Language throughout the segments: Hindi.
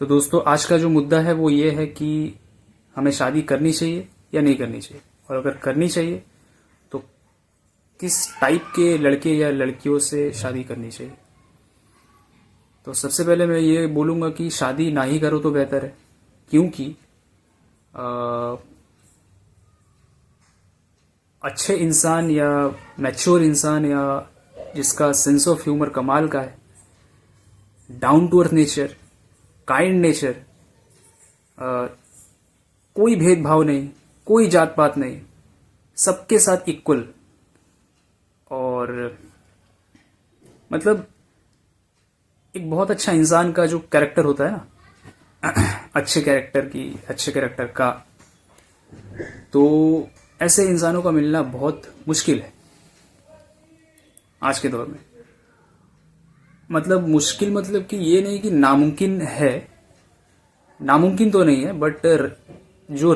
तो दोस्तों आज का जो मुद्दा है वो ये है कि हमें शादी करनी चाहिए या नहीं करनी चाहिए, और अगर करनी चाहिए तो किस टाइप के लड़के या लड़कियों से शादी करनी चाहिए। तो सबसे पहले मैं ये बोलूँगा कि शादी ना ही करो तो बेहतर है, क्योंकि अच्छे इंसान या मैच्योर इंसान या जिसका सेंस ऑफ ह्यूमर कमाल का है, down to earth nature, kind nature, कोई भेदभाव नहीं, कोई जात पात नहीं, सबके साथ इक्वल, और मतलब एक बहुत अच्छा इंसान का जो कैरेक्टर होता है ना अच्छे कैरेक्टर का, तो ऐसे इंसानों का मिलना बहुत मुश्किल है आज के दौर में। मतलब मुश्किल मतलब कि ये नहीं कि नामुमकिन है, नामुमकिन तो नहीं है, बट जो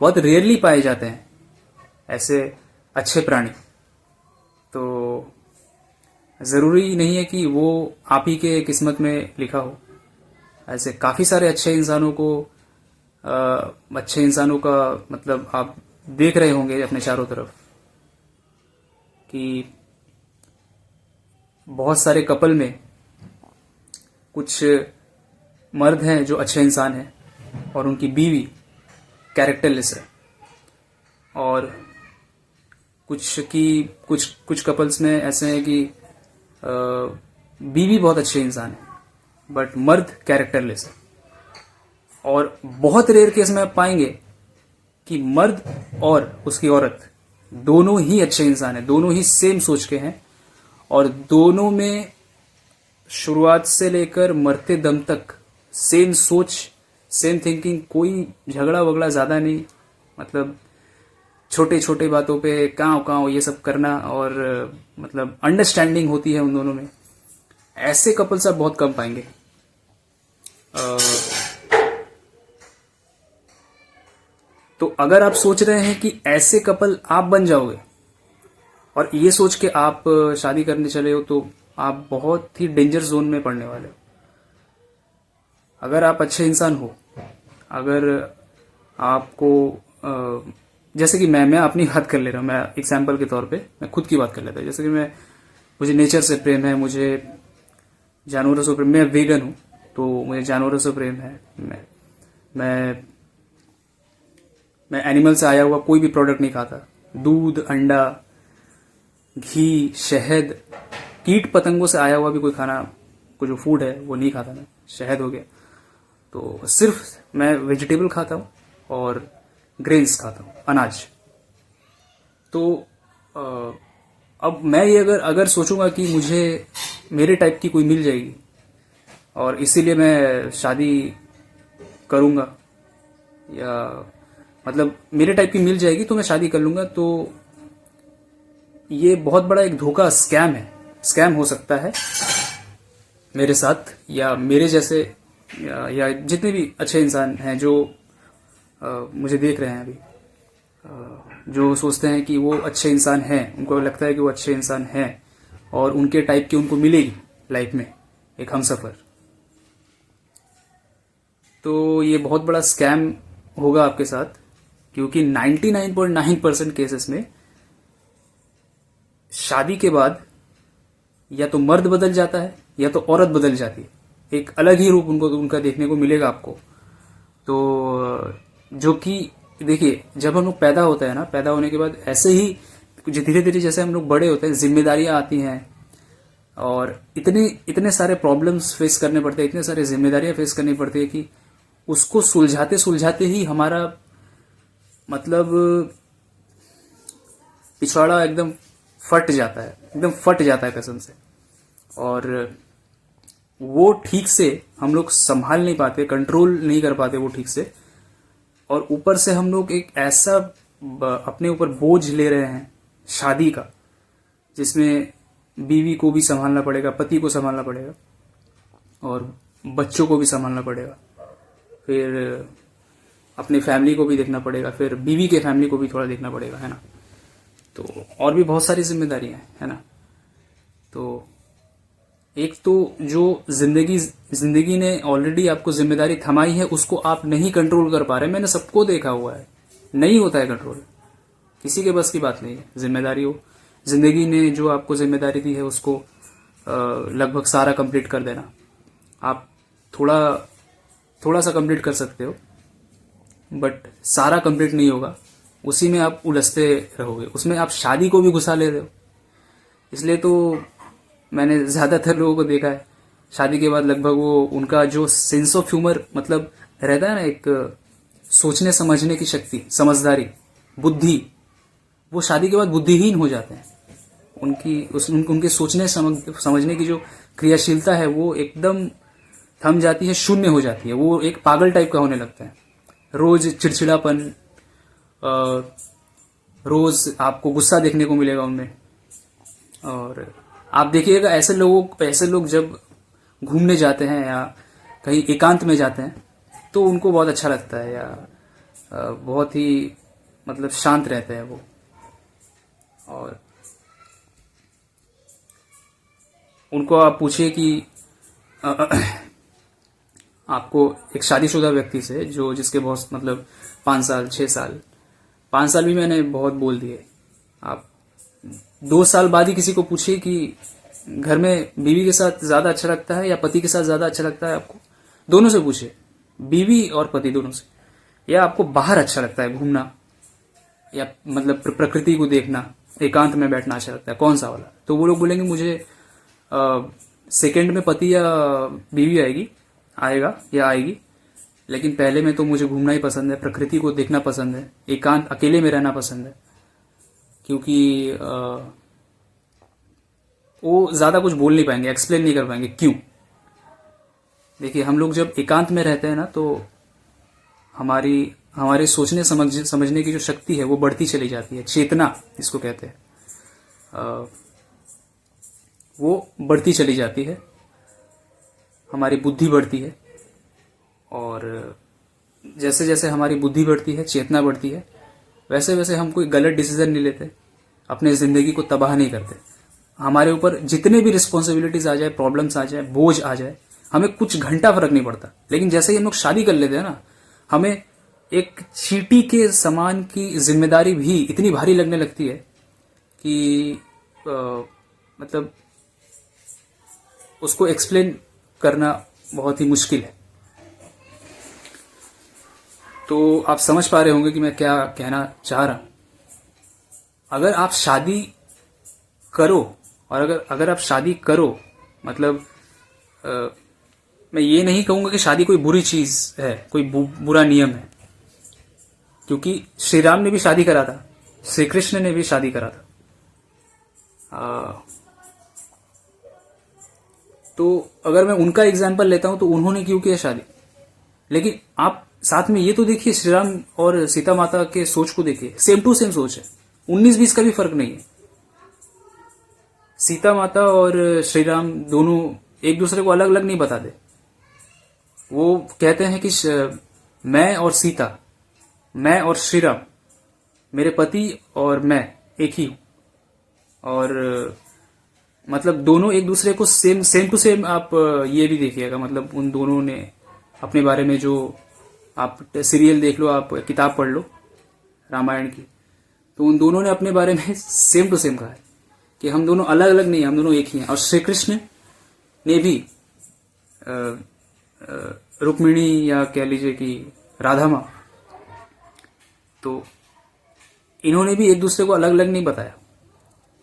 बहुत रेयरली पाए जाते हैं ऐसे अच्छे प्राणी। तो ज़रूरी नहीं है कि वो आप ही के किस्मत में लिखा हो। ऐसे काफ़ी सारे अच्छे इंसानों का मतलब आप देख रहे होंगे अपने चारों तरफ कि बहुत सारे कपल में कुछ मर्द हैं जो अच्छे इंसान हैं और उनकी बीवी कैरेक्टरलेस है, और कुछ कपल्स में ऐसे हैं कि बीवी बहुत अच्छे इंसान है बट मर्द कैरेक्टरलेस है। और बहुत रेयर केस में आप पाएंगे कि मर्द और उसकी औरत दोनों ही अच्छे इंसान हैं, दोनों ही सेम सोच के हैं, और दोनों में शुरुआत से लेकर मरते दम तक सेम सोच, सेम थिंकिंग, कोई झगड़ा वगड़ा ज़्यादा नहीं। मतलब छोटे छोटे बातों पे काँव काँव ये सब करना, और मतलब अंडरस्टैंडिंग होती है उन दोनों में। ऐसे कपल्स आप बहुत कम पाएंगे। तो अगर आप सोच रहे हैं कि ऐसे कपल आप बन जाओगे और ये सोच के आप शादी करने चले हो, तो आप बहुत ही डेंजर जोन में पड़ने वाले हो। अगर आप अच्छे इंसान हो, अगर आपको जैसे कि मैं अपनी बात कर ले रहा हूँ, मैं एग्जाम्पल के तौर पे मैं खुद की बात कर लेता हूँ। जैसे कि मुझे नेचर से प्रेम है, मुझे जानवरों से प्रेम, मैं वेगन हूँ तो मुझे जानवरों से प्रेम है। मैं एनिमल से आया हुआ कोई भी प्रोडक्ट नहीं खाता। दूध, अंडा, घी, शहद, कीट पतंगों से आया हुआ भी कोई खाना, कोई जो फूड है वो नहीं खाता मैं। शहद हो गया, तो सिर्फ मैं वेजिटेबल खाता हूँ और ग्रेन्स खाता हूँ, अनाज। तो अब मैं ये अगर सोचूंगा कि मुझे मेरे टाइप की कोई मिल जाएगी और इसीलिए मैं शादी करूंगा, या मतलब मेरे टाइप की मिल जाएगी तो मैं शादी कर लूंगा, तो ये बहुत बड़ा एक धोखा, स्कैम हो सकता है मेरे साथ, या मेरे जैसे या जितने भी अच्छे इंसान हैं जो मुझे देख रहे हैं अभी, जो सोचते हैं कि वो अच्छे इंसान हैं, उनको लगता है कि वो अच्छे इंसान हैं और उनके टाइप की उनको मिलेगी लाइफ में एक हमसफर। तो ये बहुत बड़ा स्कैम होगा आपके साथ, क्योंकि 99.9% केसेस में शादी के बाद या तो मर्द बदल जाता है या तो औरत बदल जाती है। एक अलग ही रूप उनका देखने को मिलेगा आपको। तो जो कि देखिए, जब हम लोग पैदा होते हैं ना, पैदा होने के बाद ऐसे ही धीरे धीरे जैसे हम लोग बड़े होते हैं, जिम्मेदारियां आती हैं और इतने सारे प्रॉब्लम्स फेस करने पड़ते हैं, इतने सारे जिम्मेदारियां फेस करनी पड़ती है कि उसको सुलझाते सुलझाते ही हमारा मतलब पिछवाड़ा एकदम फट जाता है कसम से। और वो ठीक से हम लोग संभाल नहीं पाते, कंट्रोल नहीं कर पाते वो ठीक से, और ऊपर से हम लोग एक ऐसा अपने ऊपर बोझ ले रहे हैं शादी का, जिसमें बीवी को भी संभालना पड़ेगा, पति को संभालना पड़ेगा और बच्चों को भी संभालना पड़ेगा, फिर अपनी फैमिली को भी देखना पड़ेगा, फिर बीवी के फैमिली को भी थोड़ा देखना पड़ेगा, है ना। तो और भी बहुत सारी जिम्मेदारियां हैं, है ना। तो एक तो जो जिंदगी ने ऑलरेडी आपको जिम्मेदारी थमाई है उसको आप नहीं कंट्रोल कर पा रहे। मैंने सबको देखा हुआ है, नहीं होता है कंट्रोल, किसी के बस की बात नहीं है। जिम्मेदारी हो, जिंदगी ने जो आपको जिम्मेदारी दी है उसको लगभग सारा कंप्लीट कर देना। आप थोड़ा सा कंप्लीट कर सकते हो, बट सारा कंप्लीट नहीं होगा, उसी में आप उलझते रहोगे, उसमें आप शादी को भी घुसा लेते हो। इसलिए तो मैंने ज्यादातर लोगों को देखा है शादी के बाद लगभग वो उनका जो सेंस ऑफ ह्यूमर मतलब रहता है ना, एक सोचने समझने की शक्ति, समझदारी, बुद्धि, वो शादी के बाद बुद्धिहीन हो जाते हैं। उनके सोचने समझने की जो क्रियाशीलता है वो एकदम थम जाती है, शून्य हो जाती है। वो एक पागल टाइप का होने लगता है। रोज चिड़चिड़ापन, रोज आपको गुस्सा देखने को मिलेगा उनमें। और आप देखिएगा ऐसे लोग जब घूमने जाते हैं या कहीं एकांत में जाते हैं तो उनको बहुत अच्छा लगता है, या बहुत ही मतलब शांत रहते हैं वो। और उनको आप पूछिए कि आपको एक शादीशुदा व्यक्ति से जिसके बहुत मतलब 5 साल 6 साल 5 साल भी मैंने बहुत बोल दिए, आप 2 साल बाद ही किसी को पूछिए कि घर में बीवी के साथ ज्यादा अच्छा लगता है या पति के साथ ज्यादा अच्छा लगता है आपको। दोनों से पूछिए, बीवी और पति दोनों से, या आपको बाहर अच्छा लगता है घूमना या मतलब प्रकृति को देखना, एकांत में बैठना अच्छा लगता है, कौन सा वाला। तो वो लोग बोलेंगे मुझे सेकंड में पति या बीवी आएगी, लेकिन पहले में तो मुझे घूमना ही पसंद है, प्रकृति को देखना पसंद है, एकांत अकेले में रहना पसंद है। क्योंकि वो ज्यादा कुछ बोल नहीं पाएंगे, एक्सप्लेन नहीं कर पाएंगे क्यों। देखिए हम लोग जब एकांत में रहते हैं ना तो हमारे सोचने समझने की जो शक्ति है वो बढ़ती चली जाती है, चेतना जिसको कहते हैं, वो बढ़ती चली जाती है, हमारी बुद्धि बढ़ती है। और जैसे जैसे हमारी बुद्धि बढ़ती है, चेतना बढ़ती है, वैसे वैसे हम कोई गलत डिसीजन नहीं लेते, अपने जिंदगी को तबाह नहीं करते। हमारे ऊपर जितने भी रिस्पॉन्सिबिलिटीज आ जाए, प्रॉब्लम्स आ जाए, बोझ आ जाए, हमें कुछ घंटा फर्क नहीं पड़ता। लेकिन जैसे ही हम लोग शादी कर लेते हैं ना, हमें एक चींटी के समान की जिम्मेदारी भी इतनी भारी लगने लगती है कि मतलब उसको एक्सप्लेन करना बहुत ही मुश्किल है। तो आप समझ पा रहे होंगे कि मैं क्या कहना चाह रहा हूं। अगर आप शादी करो, और अगर आप शादी करो मतलब मैं ये नहीं कहूंगा कि शादी कोई बुरी चीज है, कोई बुरा नियम है, क्योंकि श्री राम ने भी शादी करा था, श्री कृष्ण ने भी शादी करा था। तो अगर मैं उनका एग्जाम्पल लेता हूं तो उन्होंने क्यों किया शादी। लेकिन आप साथ में ये तो देखिए, श्री राम और सीता माता के सोच को देखिए, सेम टू सेम सोच है, 19-20 का भी फर्क नहीं है। सीता माता और श्री राम दोनों एक दूसरे को अलग अलग नहीं बताते। वो कहते हैं कि मैं और सीता, मैं और श्री राम, मेरे पति और मैं एक ही हूं। और मतलब दोनों एक दूसरे को सेम टू सेम। आप ये भी देखिएगा, मतलब उन दोनों ने अपने बारे में, जो आप सीरियल देख लो, आप किताब पढ़ लो रामायण की, तो उन दोनों ने अपने बारे में सेम टू सेम कहा है कि हम दोनों अलग अलग नहीं, हम दोनों एक ही हैं। और श्री कृष्ण ने भी रुक्मिणी या कह लीजिए कि राधा मां, तो इन्होंने भी एक दूसरे को अलग अलग नहीं बताया,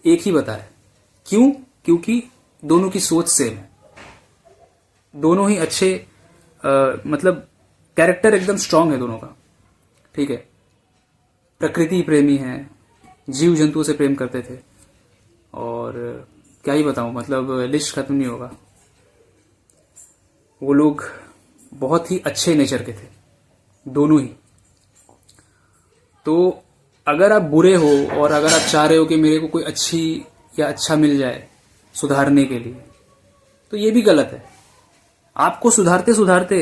एक ही बताया। क्यों? क्योंकि दोनों की सोच सेम है, दोनों ही अच्छे मतलब कैरेक्टर एकदम स्ट्रांग है दोनों का, ठीक है। प्रकृति प्रेमी हैं, जीव जंतुओं से प्रेम करते थे, और क्या ही बताऊं, मतलब लिस्ट खत्म नहीं होगा। वो लोग बहुत ही अच्छे नेचर के थे दोनों ही। तो अगर आप बुरे हो और अगर आप चाह रहे हो कि मेरे को कोई अच्छी या अच्छा मिल जाए सुधारने के लिए, तो ये भी गलत है। आपको सुधारते सुधारते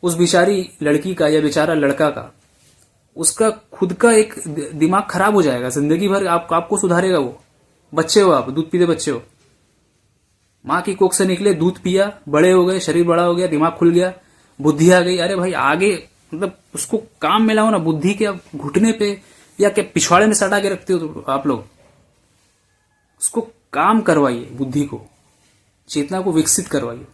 उस बेचारी लड़की का या बेचारा लड़का का, उसका खुद का एक दिमाग खराब हो जाएगा। जिंदगी भर आपको सुधारेगा वो। बच्चे हो आप, दूध पीते बच्चे हो। माँ की कोख से निकले, दूध पिया, बड़े हो गए, शरीर बड़ा हो गया, दिमाग खुल गया, बुद्धि आ गई। अरे भाई आगे मतलब उसको काम में लाओ ना। बुद्धि के आप घुटने पे या क्या पिछवाड़े में सटा के रखते हो तो आप लोग, उसको काम करवाइए, बुद्धि को, चेतना को विकसित करवाइए।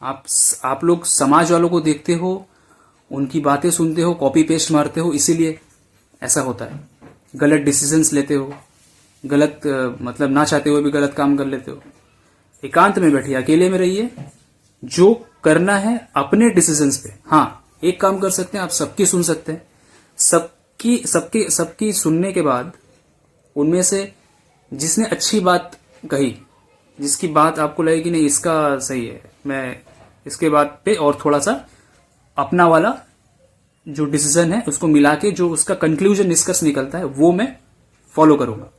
आप लोग समाज वालों को देखते हो, उनकी बातें सुनते हो, कॉपी पेस्ट मारते हो, इसीलिए ऐसा होता है। गलत डिसीजंस लेते हो, गलत मतलब ना चाहते हुए भी गलत काम कर लेते हो। एकांत में बैठिए, अकेले में रहिए, जो करना है अपने डिसीजंस पे। हाँ, एक काम कर सकते हैं, आप सबकी सुन सकते हैं। सबकी सुनने के बाद उनमें से जिसने अच्छी बात कही, जिसकी बात आपको लगे कि नहीं इसका सही है, मैं इसके बात पे और थोड़ा सा अपना वाला जो डिसीजन है उसको मिला के जो उसका कंक्लूजन, निष्कर्ष निकलता है वो मैं फॉलो करूंगा,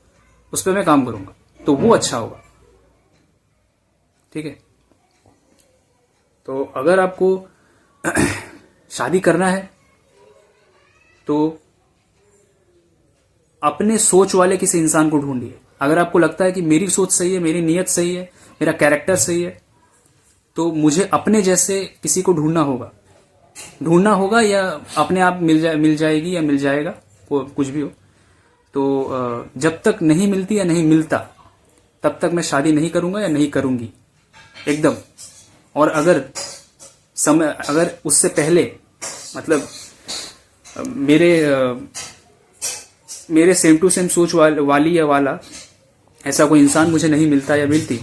उस पर मैं काम करूंगा, तो वो अच्छा होगा। ठीक है। तो अगर आपको शादी करना है तो अपने सोच वाले किसी इंसान को ढूंढिए। अगर आपको लगता है कि मेरी सोच सही है, मेरी नीयत सही है, मेरा कैरेक्टर सही है, तो मुझे अपने जैसे किसी को ढूंढना होगा या अपने आप मिल जाएगी या मिल जाएगा, वो कुछ भी हो। तो जब तक नहीं मिलती या नहीं मिलता तब तक मैं शादी नहीं करूंगा या नहीं करूंगी एकदम। और अगर उससे पहले मतलब मेरे सेम टू सेम सोच वाली या वाला ऐसा कोई इंसान मुझे नहीं मिलता या मिलती,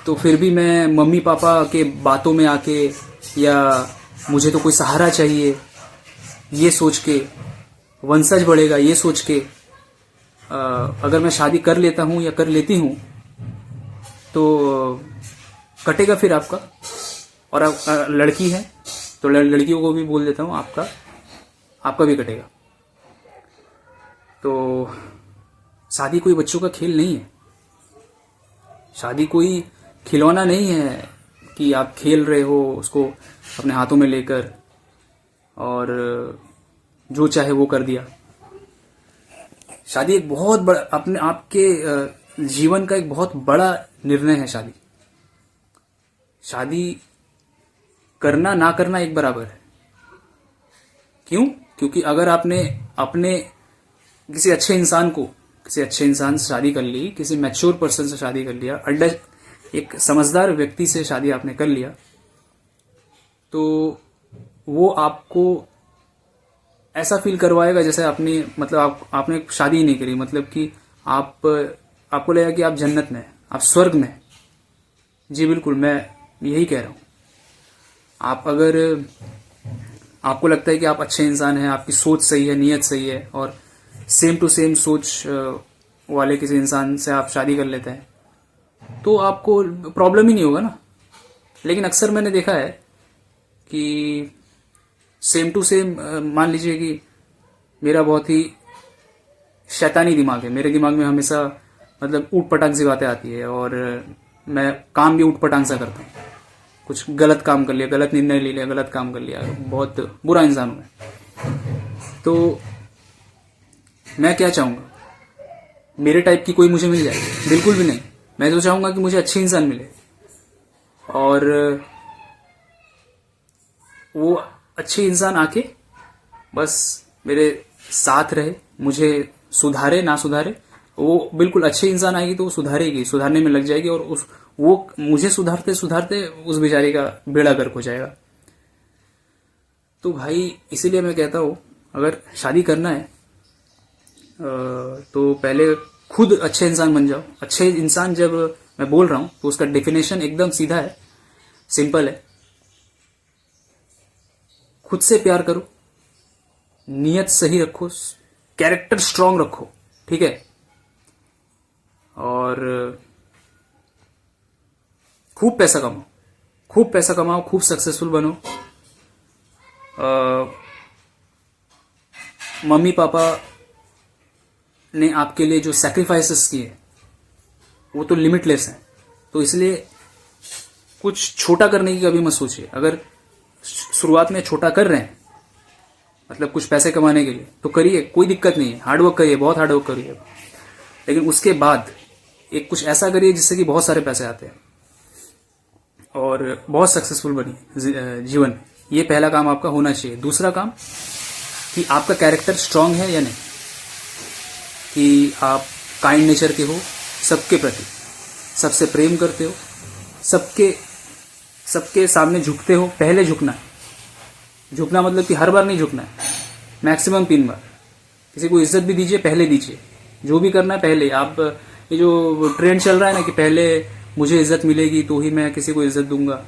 तो फिर भी मैं मम्मी पापा के बातों में आके या मुझे तो कोई सहारा चाहिए ये सोच के, वंशज बढ़ेगा ये सोच के, अगर मैं शादी कर लेता हूं या कर लेती हूं तो कटेगा फिर आपका। और आप लड़की है तो लड़कियों को भी बोल देता हूं, आपका भी कटेगा। तो शादी कोई बच्चों का खेल नहीं है, शादी कोई खिलौना नहीं है कि आप खेल रहे हो उसको अपने हाथों में लेकर और जो चाहे वो कर दिया। शादी एक बहुत बड़ा अपने आपके जीवन का एक बहुत बड़ा निर्णय है। शादी करना ना करना एक बराबर है। क्यों? क्योंकि अगर आपने अपने किसी अच्छे इंसान से शादी कर ली, किसी मैच्योर पर्सन से शादी कर लिया, एक समझदार व्यक्ति से शादी आपने कर लिया, तो वो आपको ऐसा फील करवाएगा जैसे आपने शादी ही नहीं करी, मतलब कि आपको लगेगा कि आप जन्नत में, आप स्वर्ग में। जी बिल्कुल, मैं यही कह रहा हूं। आप अगर आपको लगता है कि आप अच्छे इंसान हैं, आपकी सोच सही है, नीयत सही है, और सेम टू सेम सोच वाले किसी इंसान से आप शादी कर लेते हैं, तो आपको प्रॉब्लम ही नहीं होगा ना। लेकिन अक्सर मैंने देखा है कि सेम टू सेम, मान लीजिए कि मेरा बहुत ही शैतानी दिमाग है, मेरे दिमाग में हमेशा मतलब ऊट पटांग सी बातें आती है और मैं काम भी ऊट पटांग सा करता हूँ। कुछ गलत काम कर लिया, गलत निर्णय ले लिया, गलत काम कर लिया, बहुत बुरा इंसान हूं मैं। तो मैं क्या चाहूंगा, मेरे टाइप की कोई मुझे मिल जाए? बिल्कुल भी नहीं। मैं तो चाहूंगा कि मुझे अच्छे इंसान मिले और वो अच्छे इंसान आके बस मेरे साथ रहे, मुझे सुधारे ना सुधारे। वो बिल्कुल अच्छे इंसान आएगी तो वो सुधारेगी, सुधारने में लग जाएगी, और वो मुझे सुधारते सुधारते उस बेचारी का बेड़ा गर्क हो जाएगा। तो भाई इसीलिए मैं कहता हूं, अगर शादी करना है तो पहले खुद अच्छे इंसान बन जाओ। अच्छे इंसान जब मैं बोल रहा हूं तो उसका डेफिनेशन एकदम सीधा है, सिंपल है। खुद से प्यार करो, नियत सही रखो, कैरेक्टर स्ट्रांग रखो, ठीक है, और खूब पैसा कमाओ, खूब सक्सेसफुल बनो। मम्मी पापा ने आपके लिए जो सैक्रिफाइसेस किए वो तो लिमिटलेस हैं, तो इसलिए कुछ छोटा करने की कभी मत सोचिए। अगर शुरुआत में छोटा कर रहे हैं मतलब कुछ पैसे कमाने के लिए, तो करिए, कोई दिक्कत नहीं है, हार्डवर्क करिए, बहुत हार्डवर्क करिए, लेकिन उसके बाद एक कुछ ऐसा करिए जिससे कि बहुत सारे पैसे आते हैं और बहुत सक्सेसफुल बनिए जीवन में। ये पहला काम आपका होना चाहिए। दूसरा काम कि आपका कैरेक्टर स्ट्रांग है या नहीं, कि आप काइंड नेचर के हो सबके प्रति, सबसे प्रेम करते हो, सबके सामने झुकते हो। पहले झुकना है, झुकना मतलब कि हर बार नहीं झुकना है, मैक्सिमम 3 बार। किसी को इज्जत भी दीजिए, पहले दीजिए, जो भी करना है पहले। आप ये जो ट्रेंड चल रहा है ना कि पहले मुझे इज्जत मिलेगी तो ही मैं किसी को इज्जत दूंगा,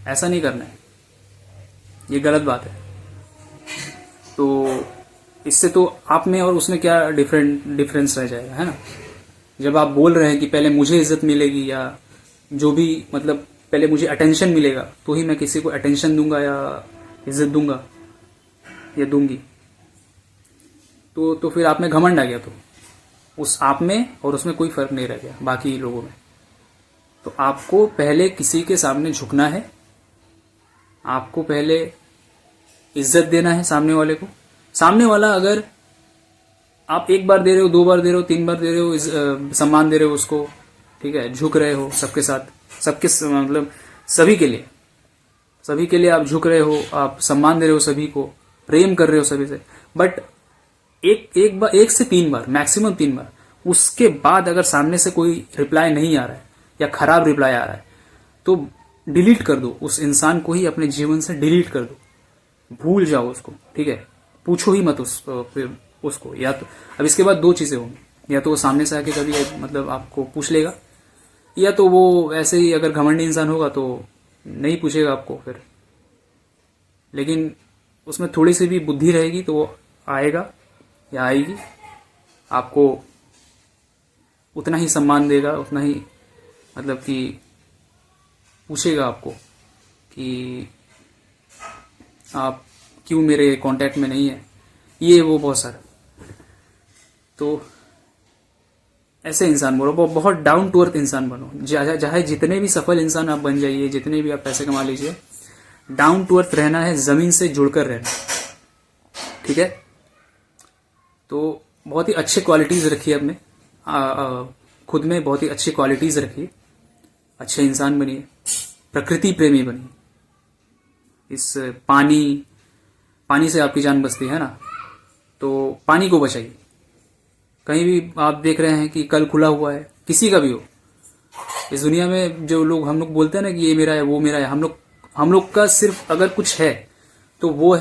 ऐसा नहीं करना है, ये गलत बात है। तो इससे तो आप में और उसमें क्या डिफरेंस रह जाएगा, है ना। जब आप बोल रहे हैं कि पहले मुझे इज्जत मिलेगी या जो भी, मतलब पहले मुझे अटेंशन मिलेगा तो ही मैं किसी को अटेंशन दूंगा या इज्जत दूंगा या दूंगी, तो फिर आप में घमंड आ गया। तो उस आप में और उसमें कोई फर्क नहीं रह गया बाकी लोगों में। तो आपको पहले किसी के सामने झुकना है, आपको पहले इज्जत देना है सामने वाले को। सामने वाला अगर आप 1 बार दे रहे हो, 2 बार दे रहे हो, 3 बार दे रहे हो, सम्मान दे रहे हो उसको, ठीक है, झुक रहे हो सबके साथ, मतलब सभी के लिए आप झुक रहे हो, आप सम्मान दे रहे हो सभी को, प्रेम कर रहे हो सभी से, बट एक से 3 बार, मैक्सिमम 3 बार, उसके बाद अगर सामने से कोई रिप्लाई नहीं आ रहा है या खराब रिप्लाई आ रहा है तो डिलीट कर दो, उस इंसान को ही अपने जीवन से डिलीट कर दो, भूल जाओ उसको, ठीक है, पूछो ही मत उसको। या तो अब इसके बाद 2 चीजें होंगी, या तो वो सामने से आके कभी मतलब आपको पूछ लेगा, या तो वो ऐसे ही अगर घमंडी इंसान होगा तो नहीं पूछेगा आपको फिर, लेकिन उसमें थोड़ी सी भी बुद्धि रहेगी तो वो आएगा या आएगी, आपको उतना ही सम्मान देगा, उतना ही मतलब कि पूछेगा आपको कि आप क्यों मेरे कांटेक्ट में नहीं है, ये वो बहुत सारा। तो ऐसे इंसान बनो, बहुत डाउन टू अर्थ इंसान बनो। चाहे जितने भी सफल इंसान आप बन जाइए, जितने भी आप पैसे कमा लीजिए, डाउन टू अर्थ रहना है, जमीन से जुड़कर रहना, ठीक है। तो बहुत ही अच्छे क्वालिटीज रखिए अपने खुद में, बहुत ही अच्छी क्वालिटीज रखिए, अच्छे इंसान बनिए, प्रकृति प्रेमी बनिए। इस पानी से आपकी जान बचती है ना, तो पानी को बचाइए। कहीं भी आप देख रहे हैं कि कल खुला हुआ है, किसी का भी हो, इस दुनिया में जो लोग हम लोग बोलते हैं ना कि ये मेरा है वो मेरा है, हम लोग का सिर्फ अगर कुछ है तो वो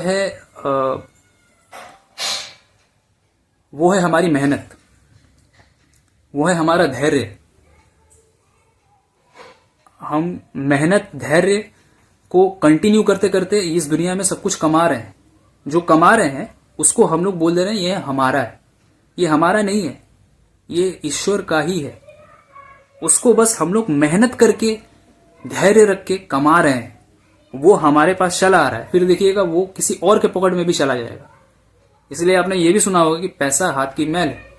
है हमारी मेहनत, वो है हमारा धैर्य। हम मेहनत धैर्य को कंटिन्यू करते करते इस दुनिया में सब कुछ कमा रहे हैं। जो कमा रहे हैं उसको हम लोग बोल दे रहे हैं ये हमारा है। ये हमारा नहीं है, ये ईश्वर का ही है। उसको बस हम लोग मेहनत करके धैर्य रख के कमा रहे हैं, वो हमारे पास चला आ रहा है, फिर देखिएगा वो किसी और के पॉकेट में भी चला जाएगा। इसलिए आपने ये भी सुना होगा कि पैसा हाथ की मैल है।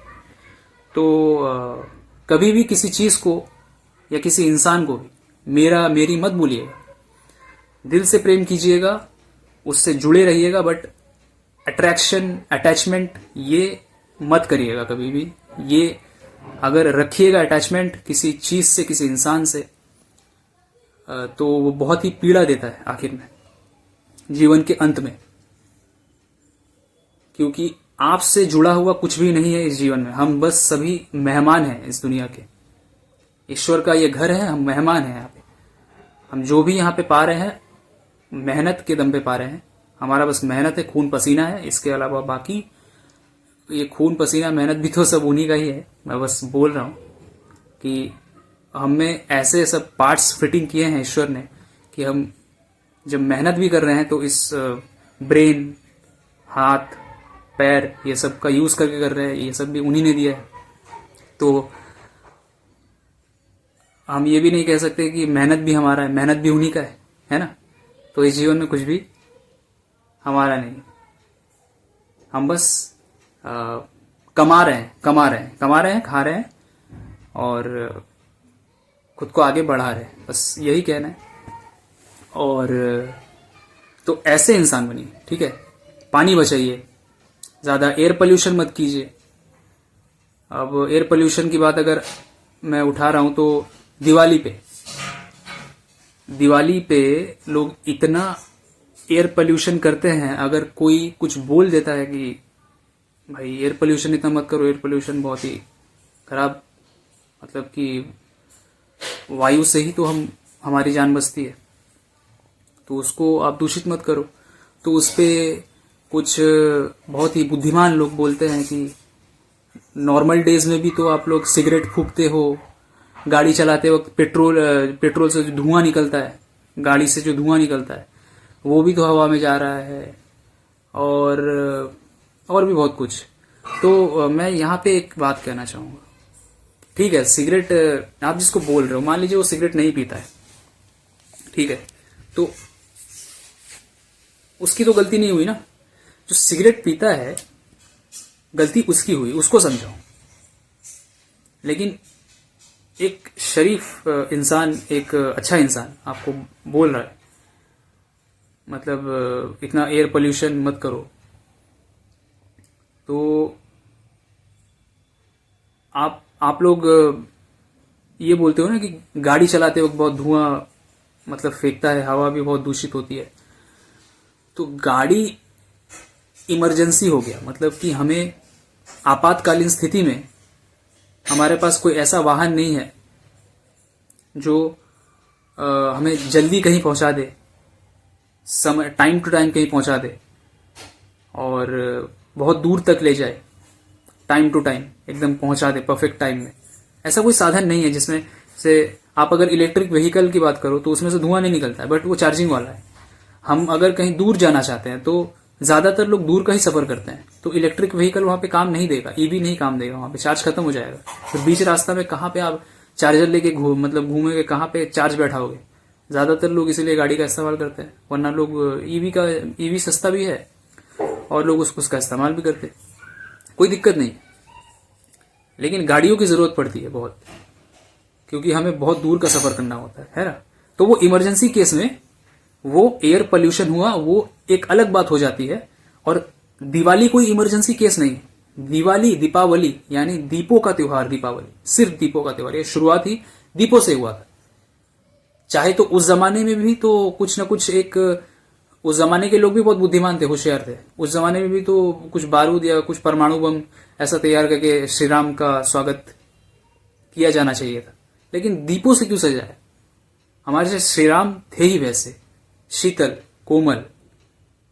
तो कभी भी किसी चीज को या किसी इंसान को भी मेरी मत बोलिएगा, दिल से प्रेम कीजिएगा, उससे जुड़े रहिएगा, बट अटैचमेंट ये मत करिएगा कभी भी। ये अगर रखिएगा अटैचमेंट किसी चीज से, किसी इंसान से, तो वो बहुत ही पीड़ा देता है आखिर में, जीवन के अंत में, क्योंकि आपसे जुड़ा हुआ कुछ भी नहीं है इस जीवन में। हम बस सभी मेहमान हैं इस दुनिया के। ईश्वर का ये घर है, हम मेहमान हैं यहाँ पे। हम जो भी यहाँ पे पा रहे हैं मेहनत के दम पे पा रहे हैं। हमारा बस मेहनत है, खून पसीना है, इसके अलावा बाकी ये खून पसीना मेहनत भी तो सब उन्हीं का ही है। मैं बस बोल रहा हूँ कि हमें ऐसे सब पार्ट्स फिटिंग किए हैं ईश्वर ने कि हम जब मेहनत भी कर रहे हैं तो इस ब्रेन, हाथ, पैर, ये सब का यूज करके कर रहे हैं, ये सब भी उन्हीं ने दिया है। तो हम ये भी नहीं कह सकते कि मेहनत भी हमारा है, मेहनत भी उन्हीं का है ना। तो इस जीवन में कुछ भी हमारा नहीं, हम बस कमा रहे हैं, खा रहे हैं और खुद को आगे बढ़ा रहे हैं, बस यही कहना है। और तो ऐसे इंसान बनिए, ठीक है। पानी बचाइए, ज़्यादा एयर पोल्यूशन मत कीजिए। अब एयर पोल्यूशन की बात अगर मैं उठा रहा हूं तो दिवाली पे लोग इतना एयर पोल्यूशन करते हैं, अगर कोई कुछ बोल देता है कि भाई एयर पोल्यूशन इतना मत करो, एयर पोल्यूशन बहुत ही खराब, मतलब कि वायु से ही तो हमारी जान बचती है, तो उसको आप दूषित मत करो। तो उस पे कुछ बहुत ही बुद्धिमान लोग बोलते हैं कि नॉर्मल डेज में भी तो आप लोग सिगरेट फूकते हो, गाड़ी चलाते वक्त पेट्रोल से जो धुआं निकलता है, गाड़ी से जो धुआं निकलता है वो भी तो हवा में जा रहा है, और भी बहुत कुछ। तो मैं यहाँ पे एक बात कहना चाहूँगा, ठीक है सिगरेट आप जिसको बोल रहे हो, मान लीजिए वो सिगरेट नहीं पीता है, ठीक है, तो उसकी तो गलती नहीं हुई ना। जो सिगरेट पीता है गलती उसकी हुई, उसको समझाओ। लेकिन एक शरीफ इंसान, एक अच्छा इंसान आपको बोल रहा है मतलब इतना एयर पोल्यूशन मत करो, तो आप लोग ये बोलते हो ना कि गाड़ी चलाते वक्त बहुत धुआं मतलब फेंकता है, हवा भी बहुत दूषित होती है। तो गाड़ी इमरजेंसी हो गया, मतलब कि हमें आपातकालीन स्थिति में हमारे पास कोई ऐसा वाहन नहीं है जो हमें जल्दी कहीं पहुंचा दे, समय टाइम टू टाइम कहीं पहुंचा दे और बहुत दूर तक ले जाए, टाइम टू टाइम एकदम पहुंचा दे परफेक्ट टाइम में। ऐसा कोई साधन नहीं है जिसमें से आप अगर इलेक्ट्रिक व्हीकल की बात करो तो उसमें से धुआं नहीं निकलता है, बट वो चार्जिंग वाला है। हम अगर कहीं दूर जाना चाहते हैं तो ज्यादातर लोग दूर का ही सफर करते हैं, तो इलेक्ट्रिक व्हीकल वहां पे काम नहीं देगा, ईवी नहीं काम देगा, वहां पे चार्ज खत्म हो जाएगा। तो बीच रास्ता में कहाँ पे आप चार्जर लेके घूमेंगे, कहाँ पे चार्ज बैठाओगे। ज्यादातर लोग इसीलिए गाड़ी का इस्तेमाल करते हैं, वरना लोग ईवी सस्ता भी है और लोग उसका इस्तेमाल भी करते हैं, कोई दिक्कत नहीं। लेकिन गाड़ियों की जरूरत पड़ती है बहुत, क्योंकि हमें बहुत दूर का सफर करना होता है ना। तो वो इमरजेंसी केस में वो एयर पोल्यूशन हुआ, वो एक अलग बात हो जाती है। और दिवाली कोई इमरजेंसी केस नहीं है। दीपावली यानी दीपों का त्योहार, दीपावली सिर्फ दीपों का त्योहार, ये शुरुआत ही दीपों से हुआ था। चाहे तो उस जमाने में भी तो कुछ ना कुछ एक, उस जमाने के लोग भी बहुत बुद्धिमान थे, होशियार थे। उस जमाने में भी तो कुछ बारूद या कुछ परमाणु बम ऐसा तैयार करके श्री राम का स्वागत किया जाना चाहिए था। लेकिन दीपों से क्यों सजाया? हमारे से श्री राम थे ही वैसे, शीतल कोमल,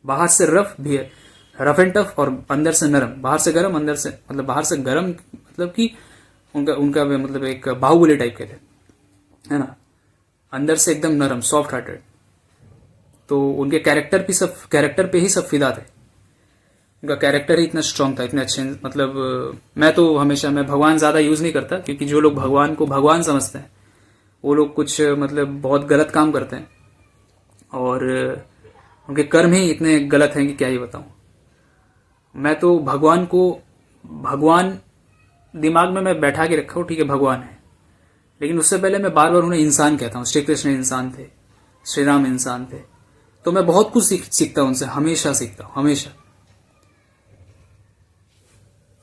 बाहर से रफ एंड टफ और अंदर से नरम। बाहर से गर्म, अंदर से मतलब बाहर से गर्म, मतलब कि उनका मतलब एक बाहुबली टाइप के थे, है ना। अंदर से एकदम नरम, सॉफ्ट हार्टेड। तो उनके कैरेक्टर पे ही सब फिदा थे। उनका कैरेक्टर ही इतना स्ट्रांग था, इतने अच्छे। मतलब मैं भगवान ज्यादा यूज नहीं करता, क्योंकि जो लोग भगवान को भगवान समझते हैं वो लोग कुछ मतलब बहुत गलत काम करते हैं, और उनके कर्म ही इतने गलत हैं कि क्या ही बताऊं। मैं तो भगवान को भगवान दिमाग में मैं बैठा के रखा हूं, ठीक है भगवान है, लेकिन उससे पहले मैं बार बार उन्हें इंसान कहता हूं। श्री कृष्ण इंसान थे, श्री राम इंसान थे, तो मैं बहुत कुछ सीखता हूं उनसे, हमेशा सीखता हूं, हमेशा।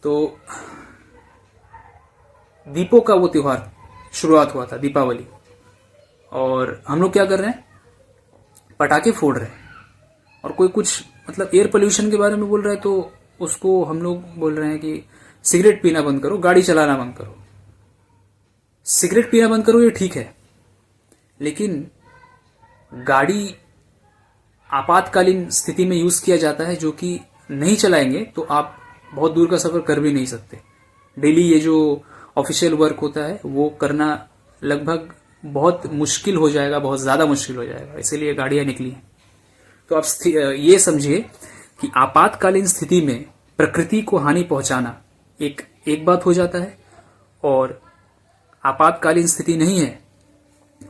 तो दीपों का वो त्योहार शुरुआत हुआ था, दीपावली, और हम लोग क्या कर रहे हैं, पटाखे फोड़ रहे हैं। और कोई कुछ मतलब एयर पोल्यूशन के बारे में बोल रहा है, तो उसको हम लोग बोल रहे हैं कि सिगरेट पीना बंद करो, गाड़ी चलाना बंद करो। सिगरेट पीना बंद करो, ये ठीक है, लेकिन गाड़ी आपातकालीन स्थिति में यूज किया जाता है, जो कि नहीं चलाएंगे तो आप बहुत दूर का सफर कर भी नहीं सकते। डेली ये जो ऑफिशियल वर्क होता है वो करना लगभग बहुत मुश्किल हो जाएगा, बहुत ज्यादा मुश्किल हो जाएगा, इसीलिए गाड़ियां निकली हैं। तो आप ये समझिए कि आपातकालीन स्थिति में प्रकृति को हानि पहुंचाना एक बात हो जाता है, और आपातकालीन स्थिति नहीं है,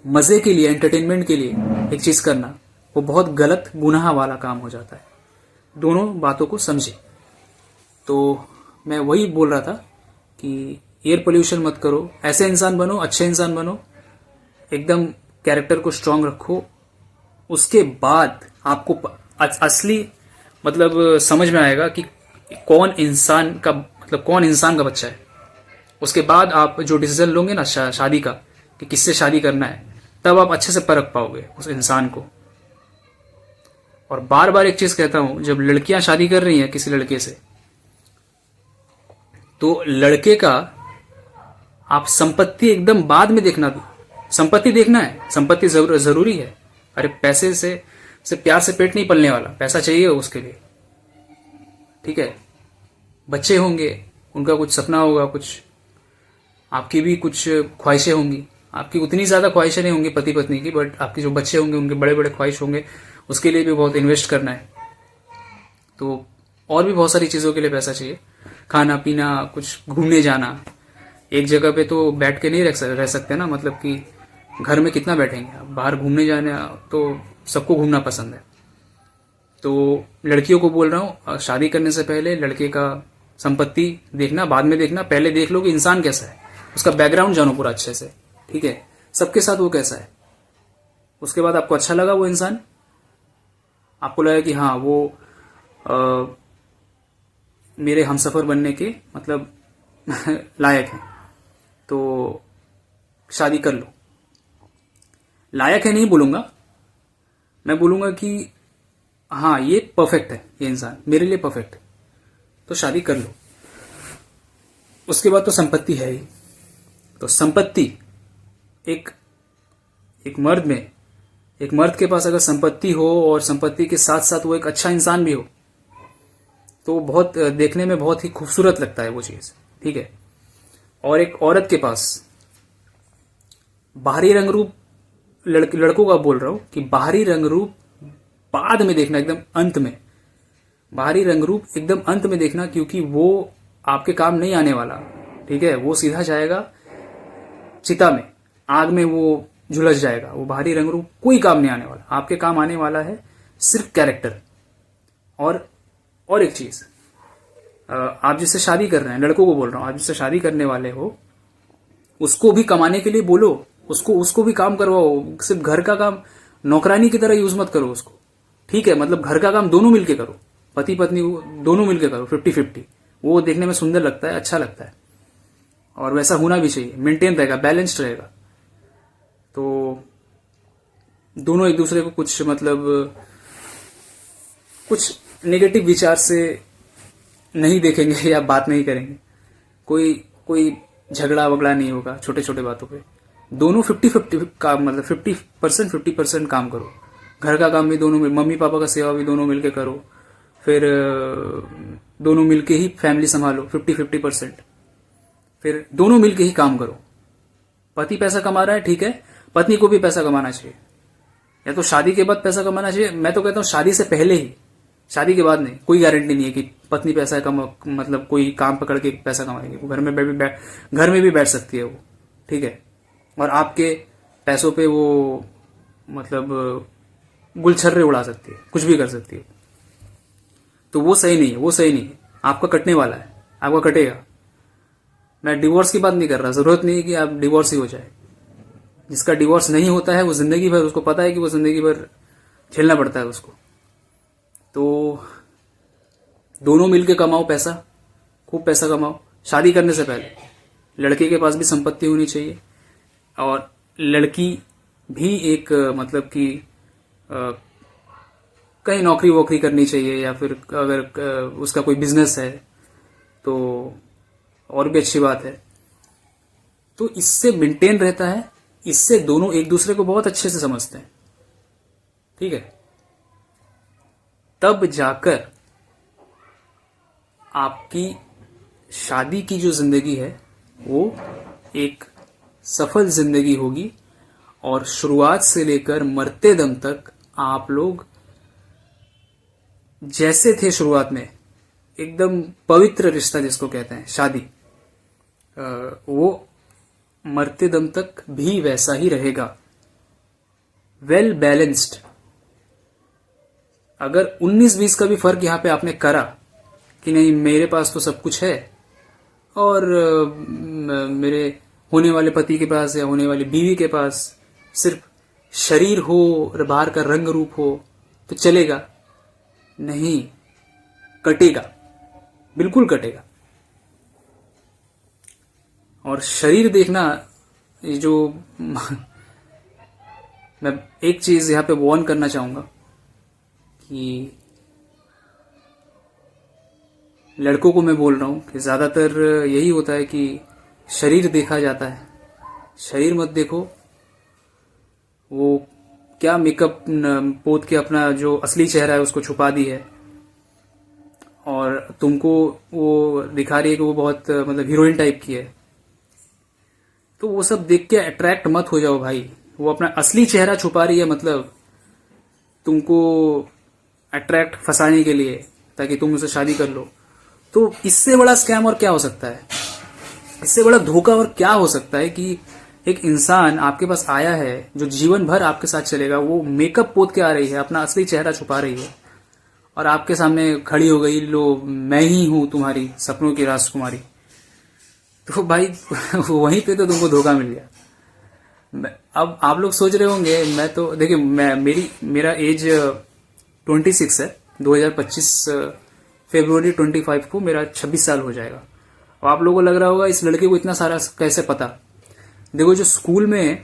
मजे के लिए, एंटरटेनमेंट के लिए एक चीज करना, वो बहुत गलत गुनाह वाला काम हो जाता है। दोनों बातों को समझे। तो मैं वही बोल रहा था कि एयर पोल्यूशन मत करो, ऐसे इंसान बनो, अच्छे इंसान बनो, एकदम कैरेक्टर को स्ट्रांग रखो। उसके बाद आपको असली मतलब समझ में आएगा कि कौन इंसान का मतलब कौन इंसान का बच्चा है। उसके बाद आप जो डिसीजन लोगे ना शादी का कि किससे शादी करना है, तब आप अच्छे से परख पाओगे उस इंसान को। और बार बार एक चीज कहता हूं, जब लड़कियां शादी कर रही हैं किसी लड़के से, तो लड़के का आप संपत्ति एकदम बाद में देखना। संपत्ति देखना है, संपत्ति जरूरी है। अरे पैसे से प्यार से पेट नहीं पलने वाला, पैसा चाहिए उसके लिए, ठीक है। बच्चे होंगे, उनका कुछ सपना होगा, कुछ आपकी भी कुछ ख्वाहिशें होंगी। आपकी उतनी ज्यादा ख्वाहिशें नहीं होंगी पति पत्नी की, बट आपके जो बच्चे होंगे उनके बड़े बड़े ख्वाहिश होंगे, उसके लिए भी बहुत इन्वेस्ट करना है। तो और भी बहुत सारी चीजों के लिए पैसा चाहिए, खाना पीना, कुछ घूमने जाना। एक जगह पे तो बैठ के नहीं रह सकते ना, मतलब कि घर में कितना बैठेंगे। बाहर घूमने जाना तो सबको घूमना पसंद है। तो लड़कियों को बोल रहा हूं, शादी करने से पहले लड़के का संपत्ति देखना बाद में देखना, पहले देख लो कि इंसान कैसा है, उसका बैकग्राउंड जानो पूरा अच्छे से, ठीक है। सबके साथ वो कैसा है, उसके बाद आपको अच्छा लगा वो इंसान, आपको लगा कि हाँ वो मेरे हमसफर बनने के मतलब लायक है, तो शादी कर लो। लायक है नहीं बोलूंगा, मैं बोलूंगा कि हाँ ये परफेक्ट है, ये इंसान मेरे लिए परफेक्ट है, तो शादी कर लो। उसके बाद तो संपत्ति है ही। तो संपत्ति एक मर्द के पास अगर संपत्ति हो और संपत्ति के साथ साथ वो एक अच्छा इंसान भी हो, तो बहुत देखने में बहुत ही खूबसूरत लगता है वो चीज, ठीक है। और एक औरत के पास बाहरी रंग रूप, लड़कों का बोल रहा हूं कि बाहरी रंग रूप बाद में देखना, एकदम अंत में। बाहरी रंग रूप एकदम अंत में देखना, क्योंकि वो आपके काम नहीं आने वाला, ठीक है। वो सीधा जाएगा चिता में, आग में वो झुलस जाएगा। वो बाहरी रंग रूप कोई काम नहीं आने वाला, आपके काम आने वाला है सिर्फ कैरेक्टर। और एक चीज, आप जिससे शादी कर रहे हैं, लड़कों को बोल रहा हूं, आप जिससे शादी करने वाले हो, उसको भी कमाने के लिए बोलो, उसको भी काम करवाओ। सिर्फ घर का काम नौकरानी की तरह यूज मत करो उसको, ठीक है। मतलब घर का काम दोनों मिलके करो, पति पत्नी दोनों मिलके करो, 50-50। वो देखने में सुंदर लगता है, अच्छा लगता है, और वैसा होना भी चाहिए, मेंटेन रहेगा, बैलेंस्ड रहेगा। तो दोनों एक दूसरे को कुछ मतलब कुछ नेगेटिव विचार से नहीं देखेंगे या बात नहीं करेंगे, कोई झगड़ा वगड़ा नहीं होगा छोटे छोटे बातों पे। दोनों 50-50 काम, मतलब 50% काम करो। घर का काम भी दोनों में, मम्मी पापा का सेवा भी दोनों मिलके करो, फिर दोनों मिलके ही फैमिली संभालो 50-50%। फिर दोनों मिलके ही काम करो। पति पैसा कमा रहा है, ठीक है, पत्नी को भी पैसा कमाना चाहिए, या तो शादी के बाद पैसा कमाना चाहिए। मैं तो कहता हूं शादी से पहले ही, शादी के बाद नहीं। कोई गारंटी नहीं है कि पत्नी पैसा मतलब कोई काम पकड़ के पैसा कमाएगी। वो घर में भी बैठ सकती है वो, ठीक है। और आपके पैसों पे वो मतलब गुलछर्रे उड़ा सकती है, कुछ भी कर सकती है। तो वो सही नहीं है, वो सही नहीं है। आपका कटने वाला है, आपका कटेगा। मैं डिवोर्स की बात नहीं कर रहा, जरूरत नहीं है कि आप डिवोर्स ही हो जाए। जिसका डिवोर्स नहीं होता है वो जिंदगी भर, उसको पता है कि वो जिंदगी भर झेलना पड़ता है उसको। तो दोनों मिलके कमाओ पैसा, खूब पैसा कमाओ। शादी करने से पहले लड़के के पास भी संपत्ति होनी चाहिए, और लड़की भी एक मतलब कि कहीं नौकरी वोकरी करनी चाहिए, या फिर अगर उसका कोई बिजनेस है तो और भी अच्छी बात है। तो इससे मेंटेन रहता है, इससे दोनों एक दूसरे को बहुत अच्छे से समझते हैं, ठीक है। तब जाकर आपकी शादी की जो जिंदगी है वो एक सफल जिंदगी होगी, और शुरुआत से लेकर मरते दम तक आप लोग जैसे थे शुरुआत में, एकदम पवित्र रिश्ता जिसको कहते हैं शादी, वो मरते दम तक भी वैसा ही रहेगा, वेल बैलेंस्ड। अगर 19-20 का भी फर्क यहां पे आपने करा कि नहीं मेरे पास तो सब कुछ है, और मेरे होने वाले पति के पास या होने वाली बीवी के पास सिर्फ शरीर हो, बाहर का रंग रूप हो, तो चलेगा नहीं। कटेगा, बिल्कुल कटेगा। और शरीर देखना, ये जो मैं एक चीज यहां पे वार्न करना चाहूंगा कि लड़कों को मैं बोल रहा हूं कि ज्यादातर यही होता है कि शरीर देखा जाता है। शरीर मत देखो, वो क्या मेकअप पोत के अपना जो असली चेहरा है उसको छुपा दी है और तुमको वो दिखा रही है कि वो बहुत मतलब हीरोइन टाइप की है। तो वो सब देख के अट्रैक्ट मत हो जाओ भाई। वो अपना असली चेहरा छुपा रही है, मतलब तुमको अट्रैक्ट फंसाने के लिए, ताकि तुम उसे शादी कर लो। तो इससे बड़ा स्कैम और क्या हो सकता है? इससे बड़ा धोखा और क्या हो सकता है कि एक इंसान आपके पास आया है जो जीवन भर आपके साथ चलेगा, वो मेकअप पोत के आ रही है, अपना असली चेहरा छुपा रही है और आपके सामने खड़ी हो गई, लो मैं ही हूं तुम्हारी सपनों की राजकुमारी। तो भाई वहीं पे तो तुमको धोखा मिल गया। अब आप लोग सोच रहे होंगे, मैं तो देखिए मेरा एज 26 है। 2025 फरवरी 25 को मेरा 26 साल हो जाएगा। और आप लोगों को लग रहा होगा इस लड़के को इतना सारा कैसे पता। देखो, जो स्कूल में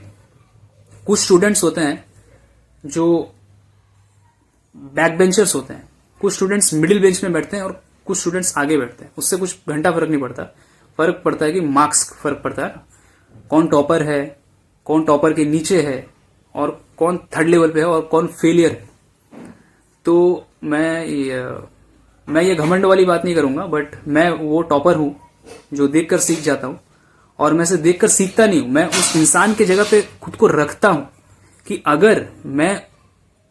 कुछ स्टूडेंट्स होते हैं जो बैक बेंचर्स होते हैं, कुछ स्टूडेंट्स मिडिल बेंच में बैठते हैं और कुछ स्टूडेंट्स आगे बैठते हैं। उससे कुछ घंटा फर्क नहीं पड़ता। फर्क पड़ता है कि मार्क्स फर्क पड़ता है, कौन टॉपर है, कौन टॉपर के नीचे है और कौन थर्ड लेवल पे है और कौन फेलियर है। तो मैं ये घमंड वाली बात नहीं करूंगा, बट मैं वो टॉपर हूं जो देखकर सीख जाता हूं। और मैं से देखकर सीखता नहीं हूं, मैं उस इंसान के जगह पे खुद को रखता हूं कि अगर मैं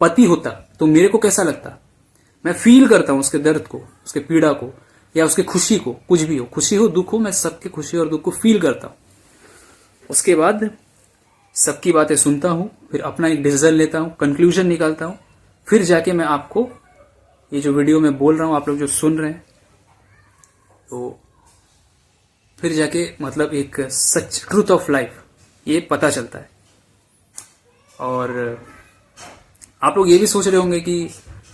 पति होता तो मेरे को कैसा लगता। मैं फील करता हूं उसके दर्द को, उसके पीड़ा को, या उसकी खुशी को, कुछ भी हो, खुशी हो दुख हो, मैं सबकी खुशी और दुख को फील करता हूं। उसके बाद सबकी बातें सुनता हूं, फिर अपना एक डिसीजन लेता हूं, कंक्लूजन निकालता हूं, फिर जाके मैं आपको ये जो वीडियो में बोल रहा हूं, आप लोग जो सुन रहे हैं, तो फिर जाके मतलब एक सच ट्रूथ ऑफ लाइफ ये पता चलता है। और आप लोग ये भी सोच रहे होंगे कि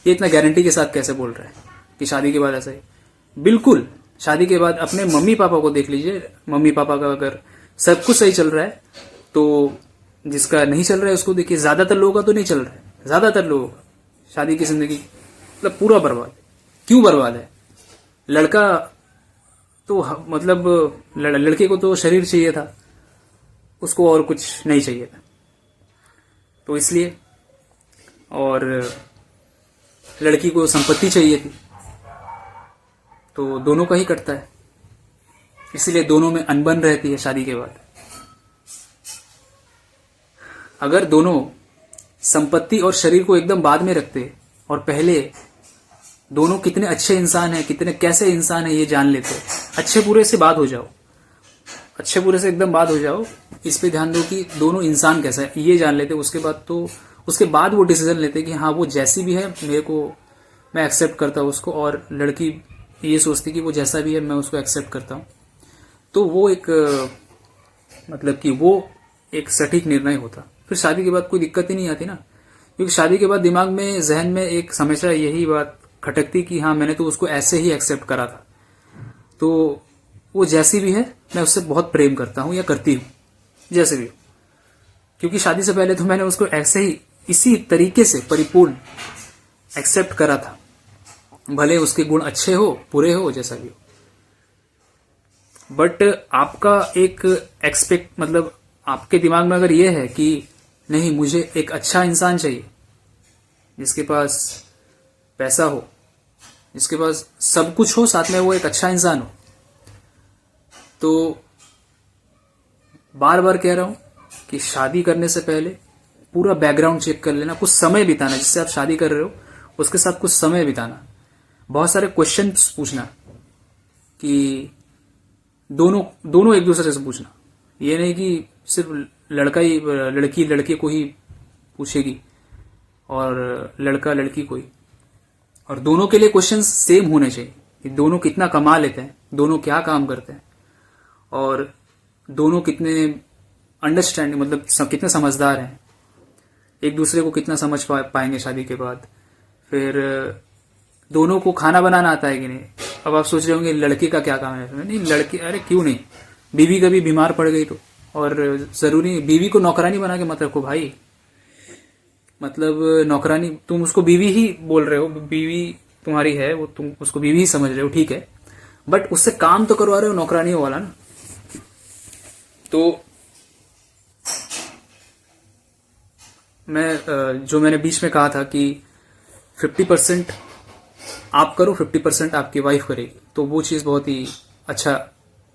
ये इतना गारंटी के साथ कैसे बोल रहे हैं कि शादी के बाद ऐसा ही। बिल्कुल, शादी के बाद अपने मम्मी पापा को देख लीजिए। मम्मी पापा का अगर सब कुछ सही चल रहा है तो जिसका नहीं चल रहा है उसको देखिए। ज्यादातर लोगों का तो नहीं चल रहा है, ज्यादातर लोगों का शादी की जिंदगी मतलब पूरा बर्बाद। क्यों बर्बाद है? लड़का तो मतलब लड़के को तो शरीर चाहिए था, उसको और कुछ नहीं चाहिए था, तो इसलिए। और लड़की को संपत्ति चाहिए थी, तो दोनों का ही कटता है, इसलिए दोनों में अनबन रहती है शादी के बाद। अगर दोनों संपत्ति और शरीर को एकदम बाद में रखते और पहले दोनों कितने अच्छे इंसान हैं, कितने कैसे इंसान है ये जान लेते, अच्छे बुरे से बात हो जाओ, अच्छे बुरे से एकदम बात हो जाओ, इस पे ध्यान दो कि दोनों इंसान कैसा है ये जान लेते, उसके बाद वो डिसीजन लेते कि हाँ वो जैसी भी है मेरे को, मैं एक्सेप्ट करता हूँ उसको। और लड़की ये सोचती कि वो जैसा भी है मैं उसको एक्सेप्ट करता हूँ। तो वो एक मतलब कि वो एक सटीक निर्णय होता। फिर शादी के बाद कोई दिक्कत ही नहीं आती ना, क्योंकि शादी के बाद दिमाग में, जहन में एक हमेशा यही बात खटकती कि हाँ मैंने तो उसको ऐसे ही एक्सेप्ट करा था, तो वो जैसी भी है मैं उससे बहुत प्रेम करता हूँ या करती हूँ, जैसे भी हो। क्योंकि शादी से पहले तो मैंने उसको ऐसे ही इसी तरीके से परिपूर्ण एक्सेप्ट करा था, भले उसके गुण अच्छे हो बुरे हो जैसा भी हो। बट आपका एक एक्सपेक्ट मतलब आपके दिमाग में अगर ये है कि नहीं मुझे एक अच्छा इंसान चाहिए, जिसके पास पैसा हो, जिसके पास सब कुछ हो, साथ में वो एक अच्छा इंसान हो, तो बार बार कह रहा हूं कि शादी करने से पहले पूरा बैकग्राउंड चेक कर लेना, कुछ समय बिताना, जिससे आप शादी कर रहे हो उसके साथ कुछ समय बिताना, बहुत सारे क्वेश्चंस पूछना कि दोनों एक दूसरे से पूछना। ये नहीं कि सिर्फ लड़का ही लड़की लड़के को ही पूछेगी और लड़का लड़की को ही, और दोनों के लिए क्वेश्चंस सेम होने चाहिए कि दोनों कितना कमा लेते हैं, दोनों क्या काम करते हैं, और दोनों कितने अंडरस्टैंडिंग मतलब कितने समझदार हैं, एक दूसरे को कितना समझ पाएंगे शादी के बाद। फिर दोनों को खाना बनाना आता है कि नहीं। अब आप सोच रहे होंगे लड़के का क्या काम है इसमें। नहीं, लड़के, अरे क्यों नहीं, बीवी कभी बीमार पड़ गई तो, और जरूरी बीवी को नौकरानी बना के मत रखो भाई। मतलब नौकरानी, तुम उसको बीवी ही बोल रहे हो, बीवी तुम्हारी है वो, तुम उसको बीवी ही समझ रहे हो, ठीक है, बट उससे काम तो करवा रहे हो नौकरानी वाला ना। तो मैं जो मैंने बीच में कहा था कि 50% आप करो, 50% आपकी वाइफ करेगी, तो वो चीज़ बहुत ही अच्छा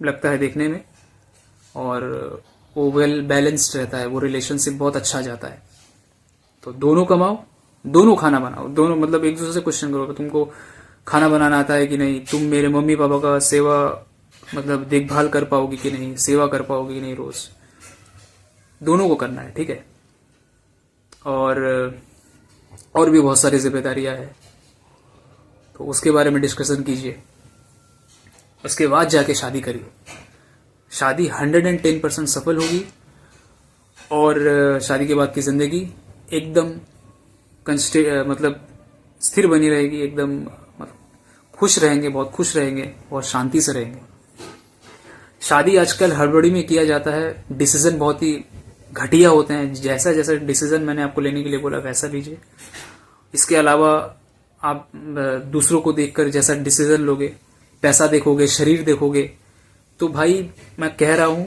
लगता है देखने में, और वो वेल बैलेंस्ड रहता है, वो रिलेशनशिप बहुत अच्छा जाता है। तो दोनों कमाओ, दोनों खाना बनाओ, दोनों मतलब एक दूसरे से क्वेश्चन करो कि तुमको खाना बनाना आता है कि नहीं, तुम मेरे मम्मी पापा का सेवा मतलब देखभाल कर पाओगी कि नहीं, सेवा कर पाओगी कि नहीं, रोज दोनों को करना है, ठीक है। और भी बहुत सारी जिम्मेदारियां हैं, तो उसके बारे में डिस्कशन कीजिए, उसके बाद जाके शादी करिए। शादी 110% सफल होगी, और शादी के बाद की जिंदगी एकदम मतलब स्थिर बनी रहेगी, एकदम मतलब खुश रहेंगे, बहुत खुश रहेंगे और शांति से रहेंगे। शादी आजकल हड़बड़ी में किया जाता है, डिसीजन बहुत ही घटिया होते हैं, जैसा जैसा डिसीजन मैंने आपको लेने के लिए बोला वैसा लीजिए। इसके अलावा आप दूसरों को देखकर जैसा डिसीजन लोगे, पैसा देखोगे, शरीर देखोगे, तो भाई मैं कह रहा हूं,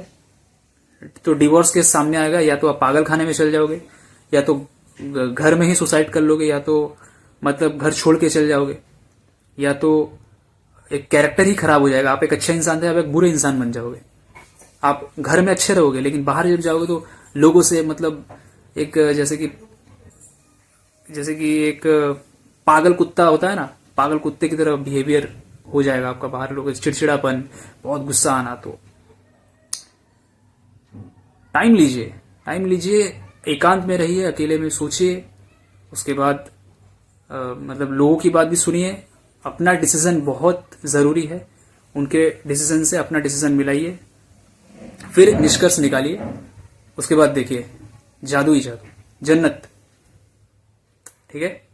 तो डिवोर्स केस सामने आएगा, या तो आप पागल खाने में चल जाओगे, या तो घर में ही सुसाइड कर लोगे, या तो मतलब घर छोड़ के चल जाओगे, या तो एक कैरेक्टर ही खराब हो जाएगा। आप एक अच्छा इंसान थे, आप एक बुरे इंसान बन जाओगे। आप घर में अच्छे रहोगे, लेकिन बाहर जब जाओगे तो लोगों से मतलब एक जैसे कि एक पागल कुत्ता होता है ना, पागल कुत्ते की तरह बिहेवियर हो जाएगा आपका बाहर, लोगों से चिड़चिड़ापन, बहुत गुस्सा आना। तो टाइम लीजिए, टाइम लीजिए, एकांत में रहिए, अकेले में सोचिए, उसके बाद मतलब लोगों की बात भी सुनिए। अपना डिसीजन बहुत जरूरी है, उनके डिसीजन से अपना डिसीजन मिलाइए, फिर निष्कर्ष निकालिए, उसके बाद देखिए जादू ही जादू, जन्नत, ठीक है।